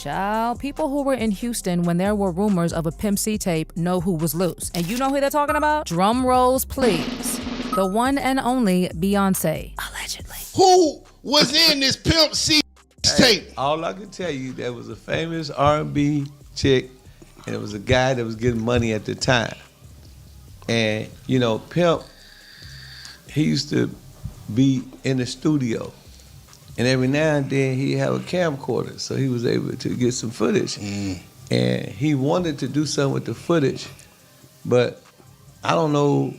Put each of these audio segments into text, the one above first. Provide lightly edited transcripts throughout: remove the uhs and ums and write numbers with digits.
Child, people who were in Houston when there were rumors of a Pimp C tape know who was loose. And you know who they're talking about? Drum rolls, please. The one and only Beyonce, allegedly. Who was in this Pimp C tape? All I can tell you, there was a famous R&B chick, and it was a guy that was getting money at the time. And, you know, Pimp, he used to be in the studio. And every now and then he'd have a camcorder, so he was able to get some footage. And he wanted to do something with the footage, but I don't know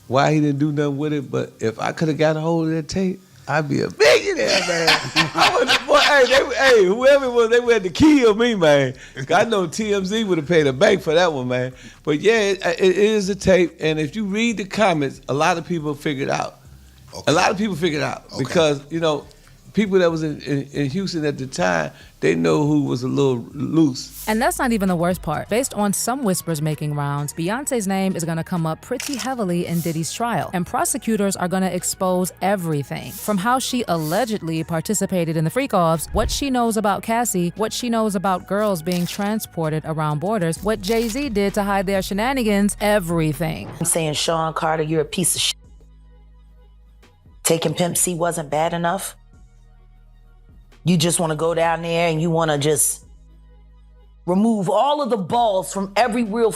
why he didn't do nothing with it, but if I could have got a hold of that tape, I'd be a millionaire, man. Whoever it was, they had to kill me, man. I know TMZ would have paid a bank for that one, man. But yeah, it is a tape, and if you read the comments, a lot of people figured out. Okay. A lot of people figured out because, you know, people that was in Houston at the time, they know who was a little loose. And that's not even the worst part. Based on some whispers making rounds, Beyonce's name is going to come up pretty heavily in Diddy's trial. And prosecutors are going to expose everything. From how she allegedly participated in the freak-offs, what she knows about Cassie, what she knows about girls being transported around borders, what Jay-Z did to hide their shenanigans, everything. I'm saying, Sean Carter, you're a piece of shit. Taking Pimp C wasn't bad enough? You just want to go down there and you want to just remove all of the balls from every real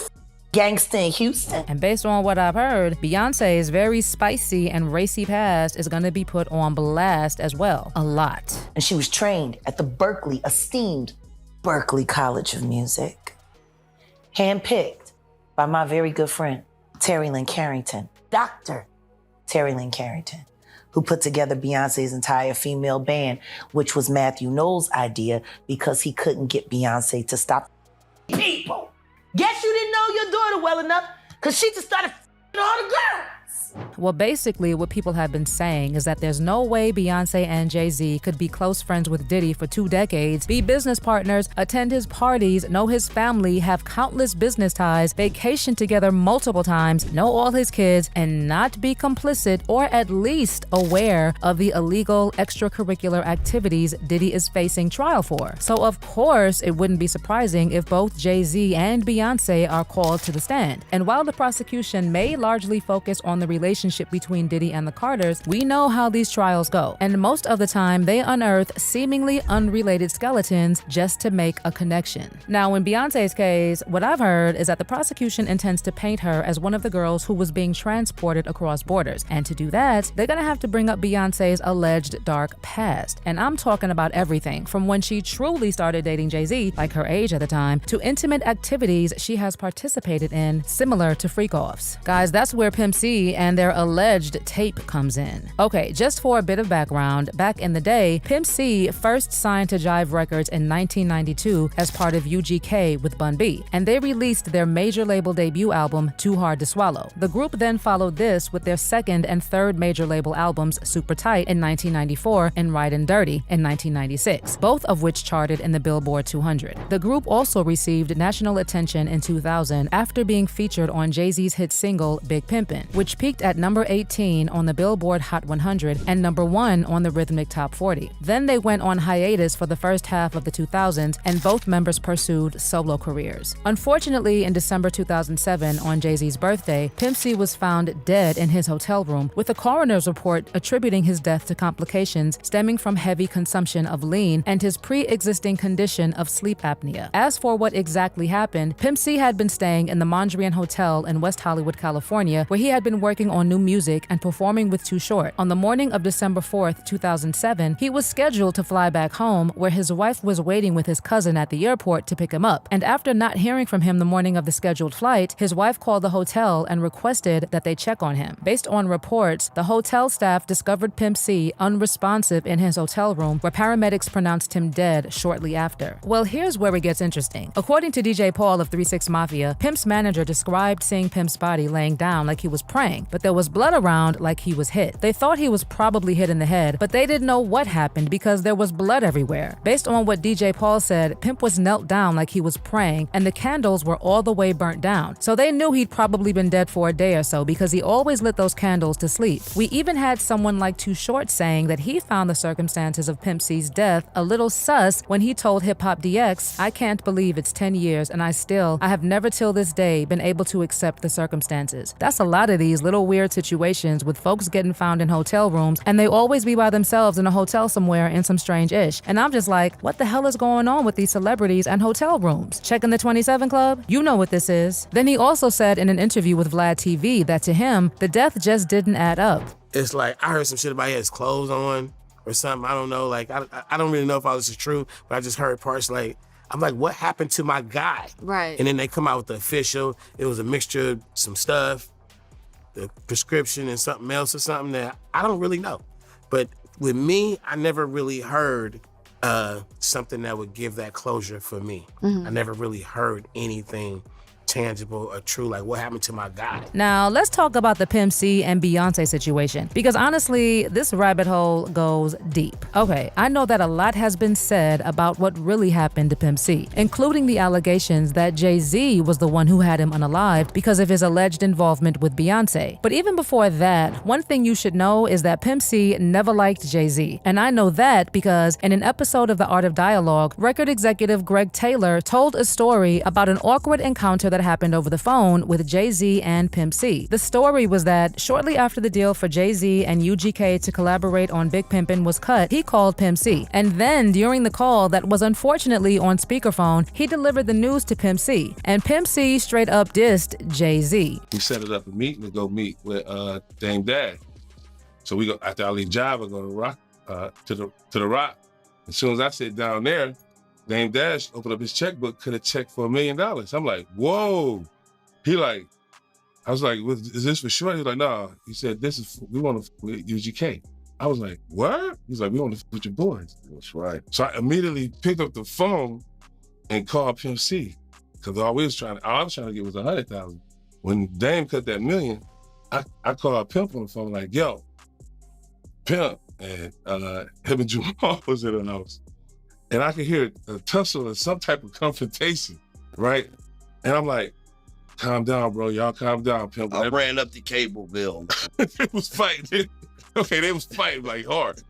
gangster in Houston. And based on what I've heard, Beyonce's very spicy and racy past is going to be put on blast as well. A lot. And she was trained at the esteemed Berkeley College of Music. Handpicked by my very good friend, Terry Lynn Carrington, Dr. Terry Lynn Carrington, who put together Beyonce's entire female band, which was Matthew Knowles' idea because he couldn't get Beyonce to stop people. Guess you didn't know your daughter well enough because she just started all the girls. Well, basically, what people have been saying is that there's no way Beyonce and Jay-Z could be close friends with Diddy for 2 decades, be business partners, attend his parties, know his family, have countless business ties, vacation together multiple times, know all his kids, and not be complicit or at least aware of the illegal extracurricular activities Diddy is facing trial for. So, of course, it wouldn't be surprising if both Jay-Z and Beyonce are called to the stand. And while the prosecution may largely focus on the relationship between Diddy and the Carters, we know how these trials go. And most of the time, they unearth seemingly unrelated skeletons just to make a connection. Now, in Beyonce's case, what I've heard is that the prosecution intends to paint her as one of the girls who was being transported across borders. And to do that, they're gonna have to bring up Beyonce's alleged dark past. And I'm talking about everything from when she truly started dating Jay-Z, like her age at the time, to intimate activities she has participated in, similar to freak-offs. Guys, that's where Pimp C and their alleged tape comes in. Okay, just for a bit of background, back in the day, Pimp C first signed to Jive Records in 1992 as part of UGK with Bun B, and they released their major label debut album, Too Hard to Swallow. The group then followed this with their second and third major label albums, Super Tight in 1994 and Ridin' Dirty in 1996, both of which charted in the Billboard 200. The group also received national attention in 2000 after being featured on Jay-Z's hit single, Big Pimpin', which peaked at number 18 on the Billboard Hot 100 and number 1 on the Rhythmic Top 40. Then they went on hiatus for the first half of the 2000s, and both members pursued solo careers. Unfortunately, in December 2007, on Jay-Z's birthday, Pimp C was found dead in his hotel room, with a coroner's report attributing his death to complications stemming from heavy consumption of lean and his pre-existing condition of sleep apnea. As for what exactly happened, Pimp C had been staying in the Mondrian Hotel in West Hollywood, California, where he had been working on new music and performing with Too Short. On the morning of December 4th, 2007, he was scheduled to fly back home, where his wife was waiting with his cousin at the airport to pick him up. And after not hearing from him the morning of the scheduled flight, his wife called the hotel and requested that they check on him. Based on reports, the hotel staff discovered Pimp C unresponsive in his hotel room, where paramedics pronounced him dead shortly after. Well, here's where it gets interesting. According to DJ Paul of 3 6 Mafia, Pimp's manager described seeing Pimp's body laying down like he was praying, but there was was blood around like he was hit. They thought he was probably hit in the head, but they didn't know what happened because there was blood everywhere. Based on what DJ Paul said, Pimp was knelt down like he was praying, and the candles were all the way burnt down. So they knew he'd probably been dead for a day or so because he always lit those candles to sleep. We even had someone like Too Short saying that he found the circumstances of Pimp C's death a little sus when he told Hip Hop DX, "I can't believe it's 10 years and I have never till this day been able to accept the circumstances." That's a lot of these little weird situations with folks getting found in hotel rooms, and they always be by themselves in a hotel somewhere in some strange ish. And I'm just like, what the hell is going on with these celebrities and hotel rooms? Checking the 27 Club? You know what this is. Then he also said in an interview with Vlad TV that to him, the death just didn't add up. It's like, I heard some shit about he had his clothes on or something. I don't know. Like, I don't really know if all this is true, but I just heard parts like, I'm like, what happened to my guy? Right. And then they come out with the official. It was a mixture of some stuff, the prescription and something else or something that I don't really know. But with me, I never really heard something that would give that closure for me. I never really heard anything tangible or true, like what happened to my guy. Now, let's talk about the Pimp C and Beyonce situation, because honestly, this rabbit hole goes deep. Okay, I know that a lot has been said about what really happened to Pimp C, including the allegations that Jay-Z was the one who had him unalived because of his alleged involvement with Beyonce. But even before that, one thing you should know is that Pimp C never liked Jay-Z. And I know that because in an episode of The Art of Dialogue, record executive Greg Taylor told a story about an awkward encounter that happened over the phone with Jay-Z and Pimp C. The story was that shortly after the deal for Jay-Z and UGK to collaborate on Big Pimpin' was cut, he called Pimp C. And then during the call that was unfortunately on speakerphone, he delivered the news to Pimp C. And Pimp C straight up dissed Jay-Z. We set it up a meeting to go meet with Dame Dash. So we go, after I leave Java, go to Rock, to the Rock. As soon as I sit down there, Dame Dash opened up his checkbook, could have checked for $1 million. I'm like, whoa. He like, I was like, is this for sure? He was like, no. He said, we want to UGK. I was like, what? He's like, we want to with your boys. That's right. So I immediately picked up the phone and called Pimp C. Because all I was trying to get was 100,000. When Dame cut that $1 million, I called Pimp on the phone like, yo, Pimp. And him and Jamal was in the house. And I could hear a tussle or some type of confrontation, right? And I'm like, calm down, bro. Y'all calm down, Pimp. I ran up the cable bill. They was fighting. They was fighting like hard.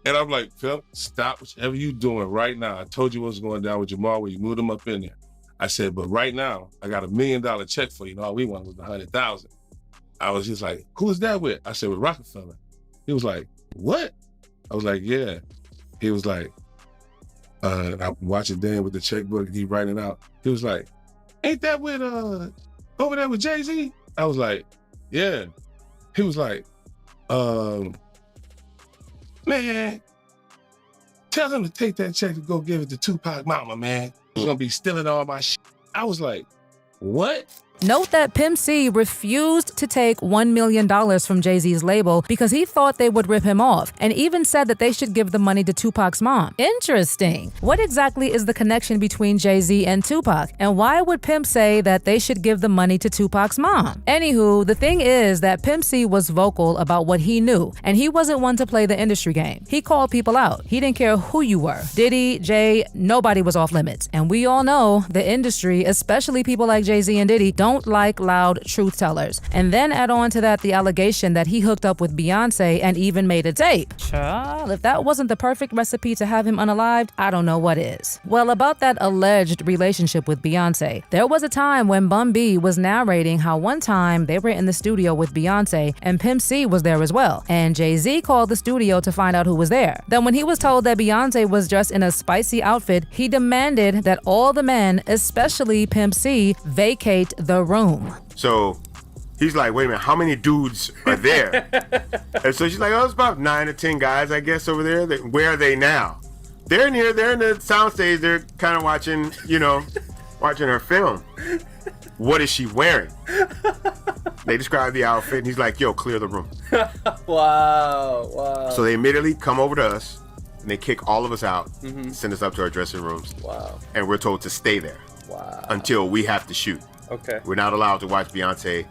And I'm like, Pimp, stop whatever you doing right now. I told you what's going down with Jamal when you moved him up in there. I said, but right now, I got $1 million check for you. All we wanted was 100,000. I was just like, who is that with? I said, with Rockefeller. He was like, what? I was like, yeah. He was like, I'm watching Dan with the checkbook, he writing it out. He was like, ain't that with, over there with Jay-Z? I was like, yeah. He was like, man, tell him to take that check and go give it to Tupac mama, man. He's gonna be stealing all my shit. I was like, what? Note that Pimp C refused to take $1 million from Jay-Z's label because he thought they would rip him off, and even said that they should give the money to Tupac's mom. Interesting. What exactly is the connection between Jay-Z and Tupac? And why would Pimp say that they should give the money to Tupac's mom? Anywho, the thing is that Pimp C was vocal about what he knew, and he wasn't one to play the industry game. He called people out. He didn't care who you were. Diddy, Jay, nobody was off limits. And we all know the industry, especially people like Jay-Z and Diddy, don't like loud truth tellers. And then add on to that the allegation that he hooked up with Beyonce and even made a tape. Child, if that wasn't the perfect recipe to have him unalived, I don't know what is. Well, about that alleged relationship with Beyonce, there was a time when Bun B was narrating how one time they were in the studio with Beyonce and Pimp C was there as well. And Jay-Z called the studio to find out who was there. Then when he was told that Beyonce was dressed in a spicy outfit, he demanded that all the men, especially Pimp C, vacate the room. So he's like, wait a minute, how many dudes are there? And so she's like, oh, it's about 9 or 10 guys, I guess, over there. Where are they now? They're in here, they're in the soundstage, they're kind of watching, watching her film. What is she wearing? They describe the outfit, and he's like, yo, clear the room. Wow. So they immediately come over to us, and they kick all of us out, send us up to our dressing rooms. Wow. And we're told to stay there. Wow. Until we have to shoot. Okay. We're not allowed to watch Beyonce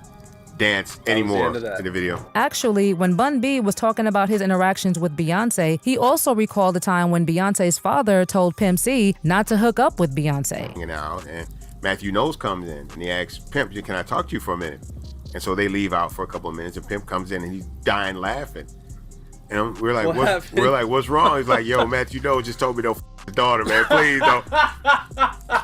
dance the anymore end of that. in the video. Actually, when Bun B was talking about his interactions with Beyonce, he also recalled the time when Beyonce's father told Pimp C not to hook up with Beyonce. Hanging out, and Matthew Knowles comes in and he asks Pimp, can I talk to you for a minute? And so they leave out for a couple of minutes, and Pimp comes in and he's dying laughing. And we're like, what's wrong? He's like, yo, Matthew Knowles just told me don't f his daughter, man. Please don't.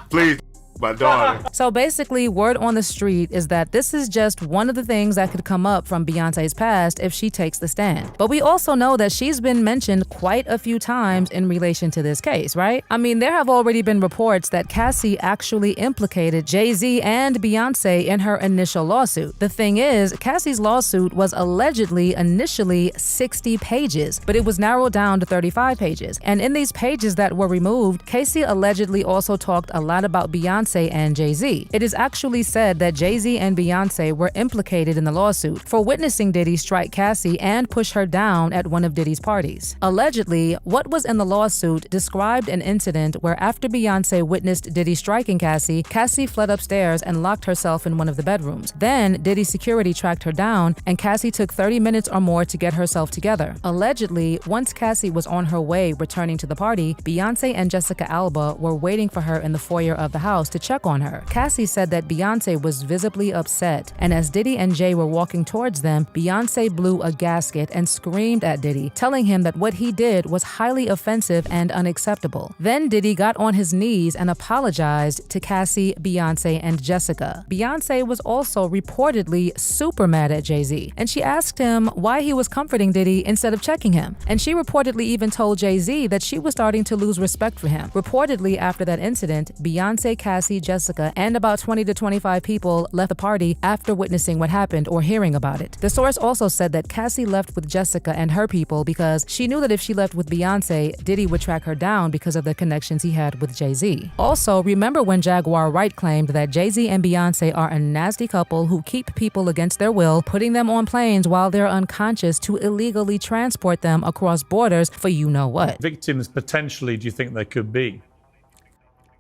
Please, my daughter. So basically, word on the street is that this is just one of the things that could come up from Beyonce's past if she takes the stand. But we also know that she's been mentioned quite a few times in relation to this case, right? I mean, there have already been reports that Cassie actually implicated Jay-Z and Beyonce in her initial lawsuit. The thing is, Cassie's lawsuit was allegedly initially 60 pages, but it was narrowed down to 35 pages. And in these pages that were removed, Cassie allegedly also talked a lot about Beyonce and Jay-Z. It is actually said that Jay-Z and Beyonce were implicated in the lawsuit for witnessing Diddy strike Cassie and push her down at one of Diddy's parties. Allegedly, what was in the lawsuit described an incident where after Beyonce witnessed Diddy striking Cassie, Cassie fled upstairs and locked herself in one of the bedrooms. Then Diddy's security tracked her down and Cassie took 30 minutes or more to get herself together. Allegedly, once Cassie was on her way returning to the party, Beyonce and Jessica Alba were waiting for her in the foyer of the house to check on her. Cassie said that Beyonce was visibly upset, and as Diddy and Jay were walking towards them, Beyonce blew a gasket and screamed at Diddy, telling him that what he did was highly offensive and unacceptable. Then Diddy got on his knees and apologized to Cassie, Beyonce, and Jessica. Beyonce was also reportedly super mad at Jay-Z, and she asked him why he was comforting Diddy instead of checking him. And she reportedly even told Jay-Z that she was starting to lose respect for him. Reportedly, after that incident, Beyonce, Cassie, Jessica, and about 20 to 25 people left the party after witnessing what happened or hearing about it. The source also said that Cassie left with Jessica and her people because she knew that if she left with Beyonce, Diddy would track her down because of the connections he had with Jay-Z. Also, remember when Jaguar Wright claimed that Jay-Z and Beyonce are a nasty couple who keep people against their will, putting them on planes while they're unconscious to illegally transport them across borders for you know what? Victims potentially, do you think there could be?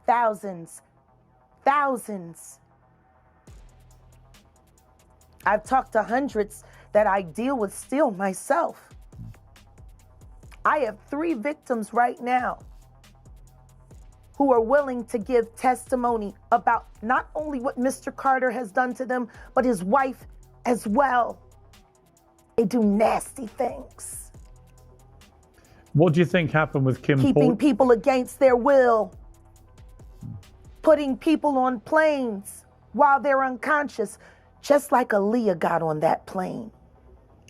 Thousands. I've talked to hundreds that I deal with still myself. I have 3 victims right now who are willing to give testimony about not only what Mr. Carter has done to them, but his wife as well. They do nasty things. What do you think happened with Kim Keeping people against their will. Putting people on planes while they're unconscious, just like Aaliyah got on that plane.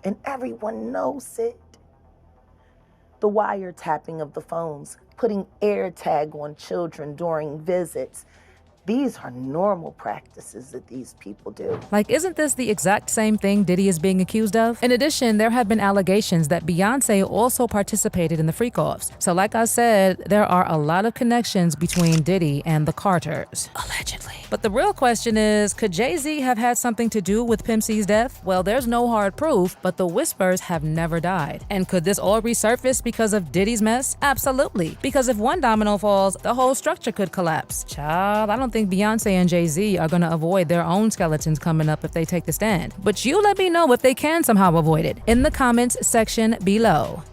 And everyone knows it. The wiretapping of the phones, putting air tag on children during visits. These are normal practices that these people do. Like, isn't this the exact same thing Diddy is being accused of? In addition, there have been allegations that Beyonce also participated in the freak-offs. So like I said, there are a lot of connections between Diddy and the Carters. Allegedly. But the real question is, could Jay-Z have had something to do with Pimp C's death? Well, there's no hard proof, but the whispers have never died. And could this all resurface because of Diddy's mess? Absolutely. Because if one domino falls, the whole structure could collapse. Child, I don't think Beyonce and Jay-Z are gonna avoid their own skeletons coming up if they take the stand. But you let me know if they can somehow avoid it in the comments section below.